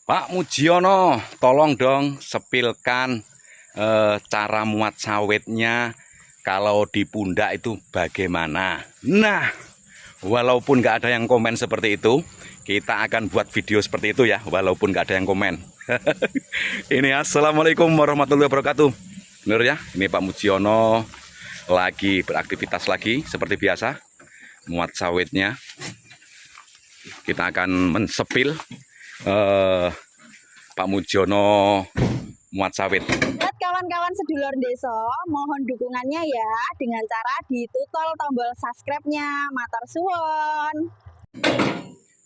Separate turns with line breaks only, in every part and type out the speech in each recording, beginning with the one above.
Pak Mujiono, tolong dong sepilkan cara muat sawitnya kalau di pundak itu bagaimana. Nah, walaupun nggak ada yang komen seperti itu, kita akan buat video seperti itu ya, walaupun nggak ada yang komen. Ini assalamualaikum warahmatullahi wabarakatuh. Bener ya, ini Pak Mujiono lagi beraktivitas lagi seperti biasa, muat sawitnya. Kita akan mensepil Pak Mujiono muat sawit.
Buat kawan-kawan sedulur desa, mohon dukungannya ya dengan cara ditutol tombol subscribe-nya. Matur suwun.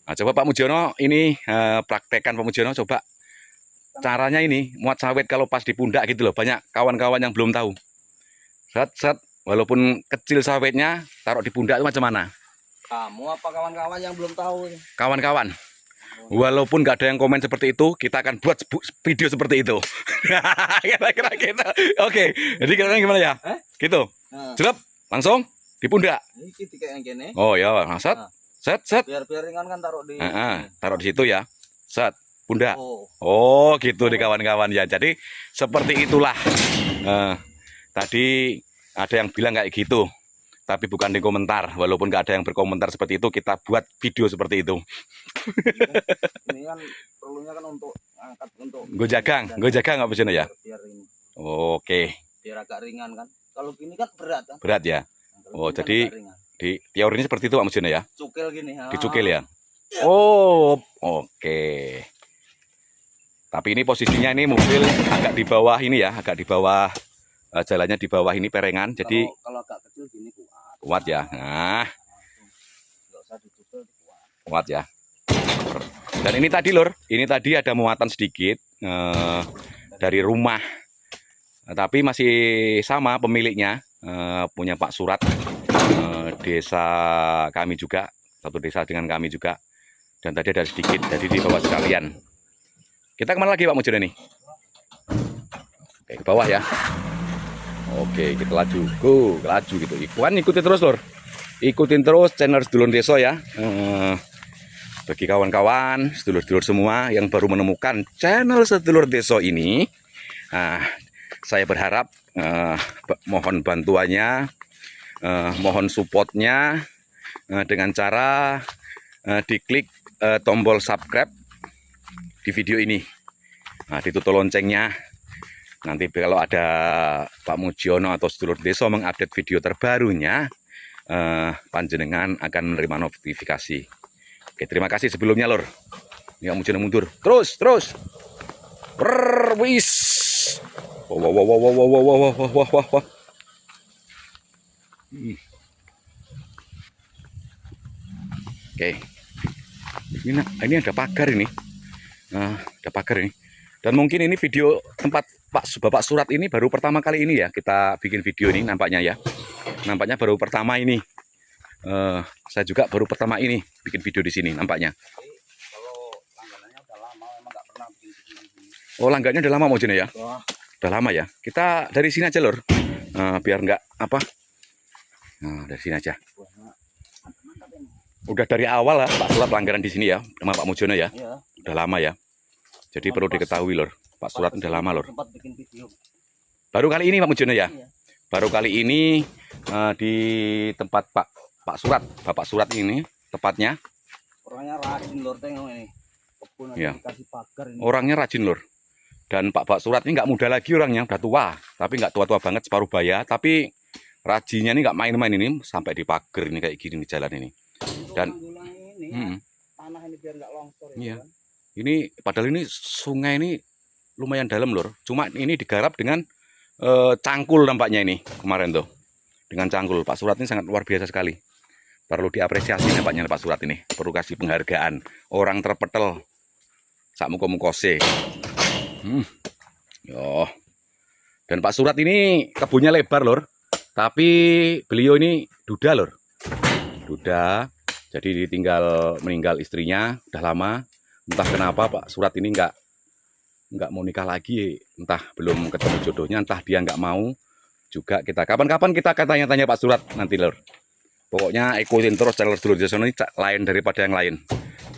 Nah, coba Pak Mujiono ini praktekkan Pak Mujiono, coba caranya ini muat sawit kalau pas di pundak gitu loh. Banyak kawan-kawan yang belum tahu. Set, walaupun kecil sawitnya, taruh di pundak itu macam mana?
Kamu apa kawan-kawan yang belum tahu?
Kawan-kawan, walaupun nggak ada yang komen seperti itu, kita akan buat video seperti itu. Kira-kira gitu. Oke, jadi kira-kira gimana ya? Gitu. Jelap, langsung di pundak.
Ini kayak yang gini.
Oh ya, set.
Biar ringan kan taruh di.
Taruh di situ ya. Set, pundak.
Oh.
Oh, gitu di kawan-kawan ya. Jadi seperti itulah. Tadi ada yang bilang kayak gitu, tapi bukan di komentar. Walaupun nggak ada yang berkomentar seperti itu, kita buat video seperti itu.
Ini kan perlunya kan untuk angkat untuk.
Gue jagang nggak bisa ya.
Biar ini.
Oke.
Biar agak ringan kan. Kalau gini kan berat kan.
Berat ya. Oh, jadi di teorinya seperti itu Pak Mujiono ya.
Cukil gini.
Dicukil ya. Oh, oke. Tapi ini posisinya ini mobil agak di bawah ini ya, agak di bawah jalannya di bawah ini perengan. Jadi
kalau agak kecil gini kuat.
Kuat ya. Nah,
Nggak usah dicukil
kuat ya. Dan ini tadi lur, ini tadi ada muatan sedikit dari rumah. Tapi masih sama pemiliknya, punya Pak Surat, desa kami juga, satu desa dengan kami juga. Dan tadi ada sedikit, jadi di bawah sekalian. Kita kemana lagi Pak Mujiono nih? Oke, ke bawah ya. Oke, kita laju gitu. Ikutin terus lur. Ikutin terus channel Sedulur Desa ya. Bagi kawan-kawan, sedulur-sedulur semua yang baru menemukan channel Sedulur Desa ini, saya berharap mohon bantuannya, mohon supportnya dengan cara diklik tombol subscribe di video ini. Ditutup loncengnya. Nanti kalau ada Pak Mujiono atau Sedulur Desa mengupdate video terbarunya, panjenengan akan menerima notifikasi. Oke, terima kasih sebelumnya lor. Ini Pak Mujiono mundur. Terus. Wis. Wah. Oke. Ini ada pagar ini. Ada pagar ini. Dan mungkin ini video tempat Bapak Surat ini baru pertama kali ini ya kita bikin video ini nampaknya ya. Nampaknya baru pertama ini. Saya juga baru pertama ini bikin video di sini nampaknya.
Kalau langganannya udah lama memang nggak pernah bikin video.
Oh, langganannya udah lama Mujiono ya?
Wah.
Udah lama ya. Kita dari sini aja lor. Biar nggak apa. Nah, dari sini aja. Udah dari awal lah Pak Surat langganan di sini ya sama Pak Mujiono ya.
Iya.
Udah lama ya. Jadi perlu diketahui lor, Pak Surat udah lama lor.
Sempat bikin video.
Baru kali ini Pak Mujiono ya.
Iya.
Baru kali ini di tempat Pak Surat, Bapak Surat ini tepatnya.
Orangnya rajin lor, tengok ini. Kebun
Ya.
dikasih pagar ini.
Orangnya rajin lor. Dan Pak Surat ini nggak muda lagi orangnya, udah tua. Tapi nggak tua-tua banget, separuh baya. Tapi rajinnya ini nggak main-main ini sampai di pagar ini kayak gini di jalan ini. Dan
ini, tanah ini biar nggak longsor.
Iya.
Kan?
Ini padahal ini sungai ini lumayan dalam lor. Cuma ini digarap dengan cangkul nampaknya ini kemarin tuh. Dengan cangkul. Pak Surat ini sangat luar biasa sekali. Perlu diapresiasi nampaknya Pak Surat ini. Perlu kasih penghargaan. Orang terpetel. Sak muko-mukose. Yo. Dan Pak Surat ini kebunnya lebar lor. Tapi beliau ini duda lor. Duda. Jadi ditinggal meninggal istrinya. Udah lama. Entah kenapa Pak Surat ini nggak mau nikah lagi. Entah belum ketemu jodohnya. Entah dia nggak mau. Juga kita kapan-kapan kita akan tanya-tanya Pak Surat nanti lor. Pokoknya ikutin terus channel Sedulur Desa ini lain daripada yang lain.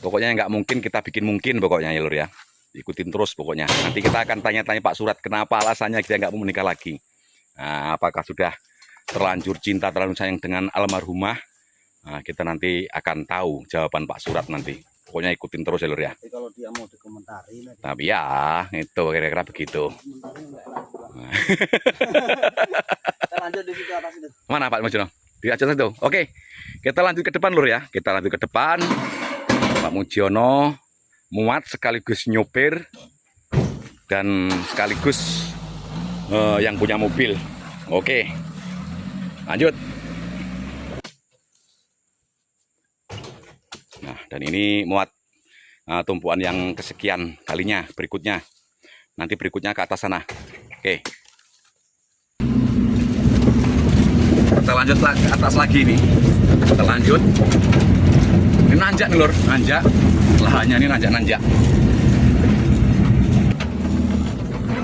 Pokoknya nggak mungkin kita bikin mungkin pokoknya ya lur ya. ikutin terus pokoknya. Nanti kita akan tanya-tanya Pak Surat kenapa alasannya dia nggak mau menikah lagi. Nah, apakah sudah terlanjur cinta, terlanjur sayang dengan almarhumah? Nah, kita nanti akan tahu jawaban Pak Surat nanti. Pokoknya ikutin terus ya lur ya.
Tapi kalau dia mau dikomentari nanti.
Tapi ya itu kira-kira begitu.
Komentarnya nggak enak juga. Kita lanjut di situ atas itu.
Mana Pak Mujono? Di atas itu. Oke, kita lanjut ke depan lur ya. Kita lanjut ke depan. Pak Mujiono muat sekaligus nyopir dan sekaligus yang punya mobil. Oke, lanjut. Nah, dan ini muat tumpuan yang kesekian kalinya berikutnya. Nanti berikutnya ke atas sana. Oke. Kita lanjut ke atas lagi nih. Kita lanjut. Ini nanjak nih lur, nanjak. Lahannya ini nanjak-nanjak.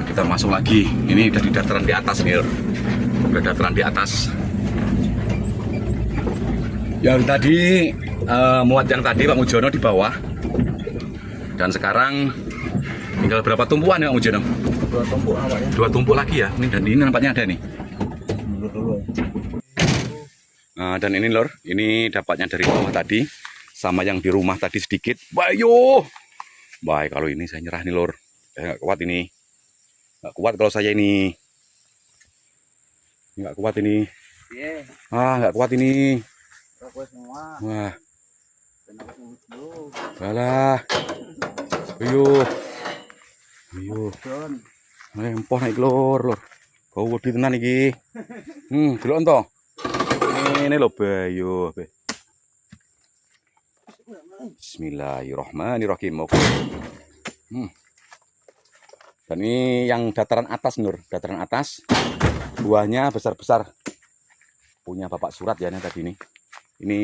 Kita masuk lagi. Ini udah di dataran di atas nih lur. Udah dataran di atas. Yang tadi muat yang tadi Pak Mujiono di bawah. Dan sekarang tinggal berapa tumpuan ya Pak Mujiono?
2 tumpuk awalnya.
2 tumpuk lagi ya. Ini dan ini nampaknya ada nih.
Mundur dulu.
Dan ini lor, ini dapatnya dari bawah tadi sama yang di rumah tadi sedikit. Bayo, baik kalau ini saya nyerah nih lor, nggak kuat ini, nggak kuat kalau saya ini, nggak kuat ini, nggak kuat ini,
Aku semua.
wah,
Kenapa dulu?
balah, ayo,
Don.
empoh naik lor, kau wedi tenan iki, delok ento. Ini lho Bayu. Bismillahirrahmanirrahim. Oke. Dan ini yang dataran atas Nur, dataran atas. Buahnya besar-besar. Punya Bapak Surat ya ini tadi ini. Ini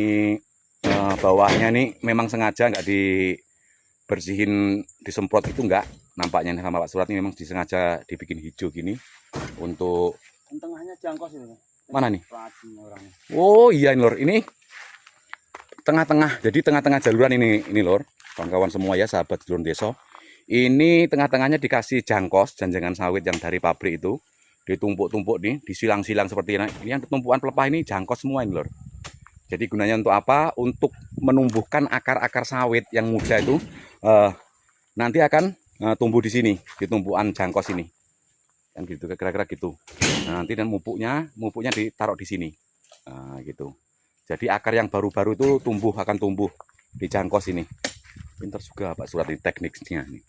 bawahnya nih memang sengaja nggak dibersihin, disemprot itu enggak. Nampaknya sama Pak Surat ini memang disengaja dibikin hijau gini untuk
Yang tengahnya jangkos ini.
mana nih?
Orangnya.
Oh iya lor, ini tengah-tengah. Jadi tengah-tengah jaluran ini lor, kawan-kawan semua ya, sahabat Dulur Desa. Ini tengah-tengahnya dikasih jangkos, janjangan sawit yang dari pabrik itu, ditumpuk-tumpuk nih, disilang-silang seperti ini. Ini yang tumpuan pelepah ini jangkos semua ini lor. Jadi gunanya untuk apa? Untuk menumbuhkan akar-akar sawit yang muda itu nanti akan tumbuh di sini, di tumpuan jangkos ini. Kan gitu, kira-kira gitu. Nah, nanti dan mupuknya ditaruh di sini. Nah, gitu. Jadi akar yang baru-baru itu akan tumbuh di jangkos ini. Pintar juga Pak Surat ini tekniknya nih.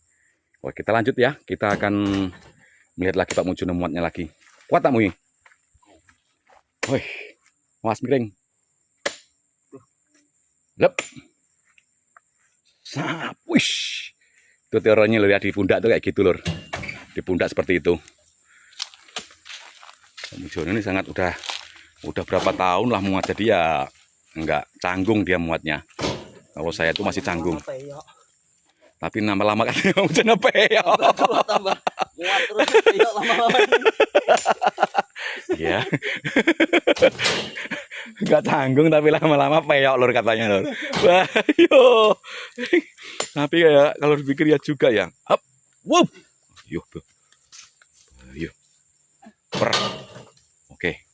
Oke, kita lanjut ya. Kita akan melihat lagi Pak Mujiono muatnya lagi. Kuat tak Mui? Wih, awas miring. Lep. Sap, wish. Itu teorinya lho ya, di pundak tuh kayak gitu lur. Di pundak seperti itu. Pak Mujiono ini sangat udah berapa tahun lah muat, jadi ya enggak canggung dia muatnya. Kalau saya itu masih canggung. Tapi lama-lama katanya Pak Mujiono peyok.
Tambah muat terus peyok lama-lama.
Iya. Enggak canggung tapi lama-lama peyok lur katanya lur. Wah, yo. Tapi ya kalau dipikir ya juga ya. Hop. Wup. Yuh. Yuh. Per. Oke.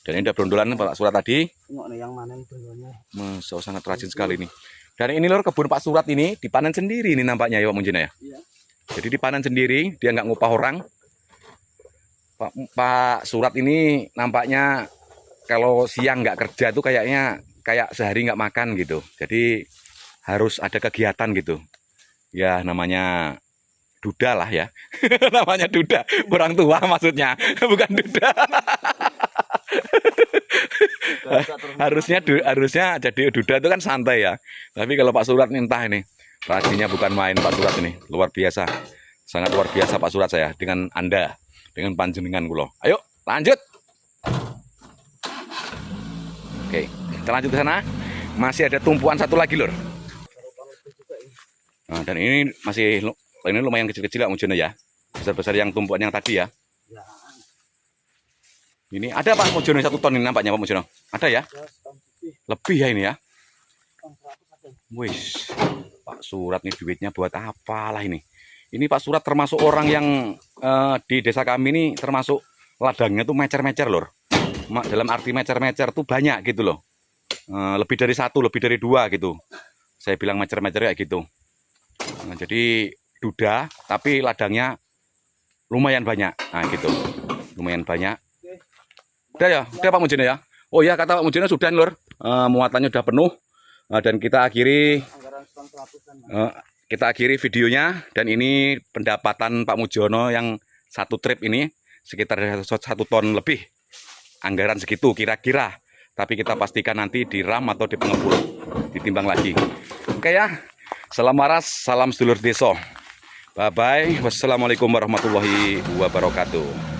Dan ini udah brondolan Pak Surat tadi.
Tengok nih yang mana nih brondolannya.
Masya Allah, sangat rajin sekali nih. Dan ini lor kebun Pak Surat ini dipanen sendiri ini nampaknya ya Pak Mujiono ya.
Iya.
Jadi dipanen sendiri, dia nggak ngupah orang. Pak Surat ini nampaknya kalau siang nggak kerja tuh kayaknya kayak sehari nggak makan gitu. Jadi harus ada kegiatan gitu. Ya namanya duda lah ya. Namanya duda, orang tua maksudnya, bukan duda. harusnya jadi duda itu kan santai ya. Tapi kalau Pak Surat ini entah ini rajinnya bukan main Pak Surat ini, luar biasa. Sangat luar biasa Pak Surat saya dengan Anda, dengan panjenengan kula. Ayo lanjut. Oke, kita lanjut ke sana. Masih ada tumpuan satu lagi lur. Nah, dan ini ini lumayan kecil-kecil Pak Mujiono ya. Besar-besar yang tumpuan yang tadi ya. Ini ada Pak Mujiono 1 ton ini nampaknya Pak Mujiono. Ada ya? Lebih ya ini ya. Wih, Pak Surat nih duitnya buat apalah ini. Ini Pak Surat termasuk orang yang di desa kami ini termasuk ladangnya tuh mecer-mecer lor. Dalam arti mecer-mecer tuh banyak gitu loh. Lebih dari satu, lebih dari dua gitu. Saya bilang mecer-mecer kayak gitu. Jadi duda, tapi ladangnya lumayan banyak. Nah gitu, lumayan banyak. Udah Pak Mujino ya. Oh ya, kata Pak Mujino sudah lor. Muatannya sudah penuh. Dan kita akhiri videonya. Dan ini pendapatan Pak Mujiono yang satu trip ini sekitar 1 ton lebih. Anggaran segitu kira-kira. Tapi kita pastikan nanti di ram atau di pengepul, ditimbang lagi. Oke ya. Salam waras, salam sedulur desa. Bye bye. Wassalamualaikum warahmatullahi wabarakatuh.